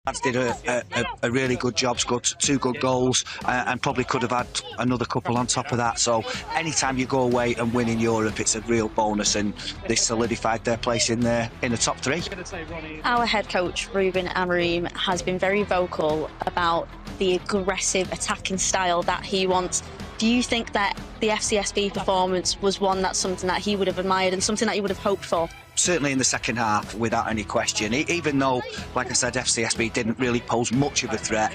Lads did a really good job, scored 2 good goals, and probably could have had another couple on top of that. So anytime you go away and win in Europe, it's a real bonus, and they solidified their place in the top 3. Our head coach Ruben Amorim has been very vocal about the aggressive attacking style that he wants. Do you think that the FCSB performance was something that he would have admired and something that he would have hoped for? Certainly in the second half, without any question. Even though, like I said, FCSB didn't really pose much of a threat.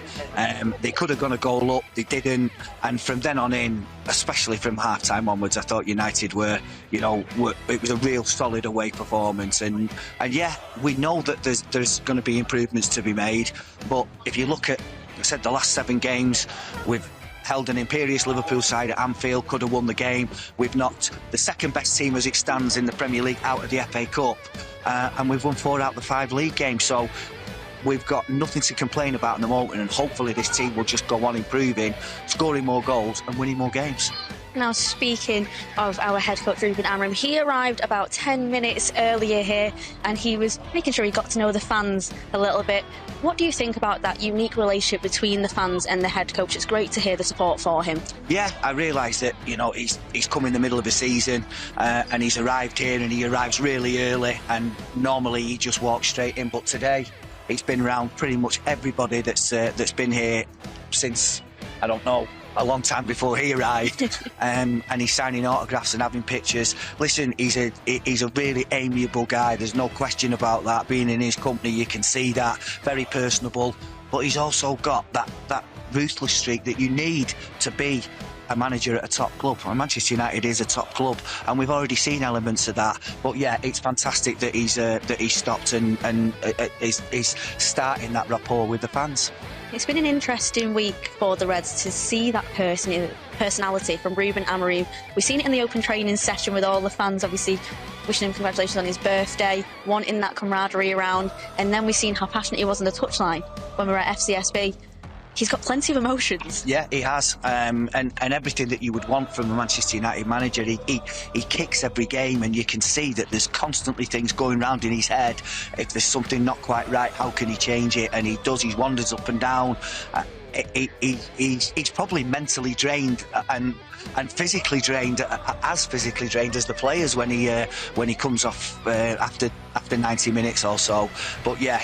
They could have gone a goal up, they didn't. And from then on in, especially from half-time onwards, I thought United it was a real solid away performance. And yeah, we know that there's going to be improvements to be made. But if you look at, like I said, the last 7 games, we've held an imperious Liverpool side at Anfield, could have won the game. We've knocked the second best team as it stands in the Premier League out of the FA Cup, and we've won 4 out of the 5 league games. So we've got nothing to complain about at the moment, and hopefully this team will just go on improving, scoring more goals and winning more games. Now, speaking of our head coach Ruben Amorim, he arrived about 10 minutes earlier here and he was making sure he got to know the fans a little bit. What do you think about that unique relationship between the fans and the head coach? It's great to hear the support for him. Yeah, I realise that, he's come in the middle of a season and he's arrived here, and he arrives really early, and normally he just walks straight in, but today he's been around pretty much everybody that's been here since, I don't know, a long time before he arrived, and he's signing autographs and having pictures. Listen, he's a really amiable guy, there's no question about that. Being in his company, you can see that. Very personable, but he's also got that ruthless streak that you need to be a manager at a top club. And Manchester United is a top club, and we've already seen elements of that. But yeah, it's fantastic that he's stopped and is starting that rapport with the fans. It's been an interesting week for the Reds to see that personality from Ruben Amorim. We've seen it in the open training session with all the fans, obviously wishing him congratulations on his birthday, wanting that camaraderie around, and then we've seen how passionate he was on the touchline when we were at FCSB. He's got plenty of emotions. Yeah, he has, and everything that you would want from a Manchester United manager. He kicks every game, and you can see that there's constantly things going round in his head. If there's something not quite right, how can he change it? And he does. He wanders up and down. He's probably mentally drained and physically drained, as physically drained as the players when he comes off after 90 minutes or so. But yeah,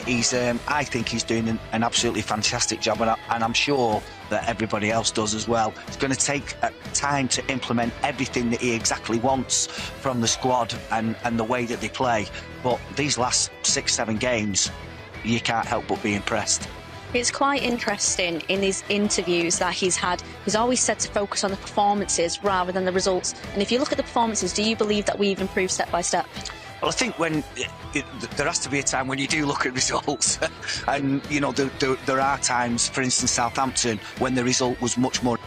I think he's doing an absolutely fantastic job, and I'm sure that everybody else does as well. It's going to take time to implement everything that he exactly wants from the squad and the way that they play. But these last 6-7 games, you can't help but be impressed. It's quite interesting in these interviews that he's had. He's always said to focus on the performances rather than the results. And if you look at the performances, do you believe that we've improved step by step? Well, I think there has to be a time when you do look at results, and there are times, for instance, Southampton, when the result was much more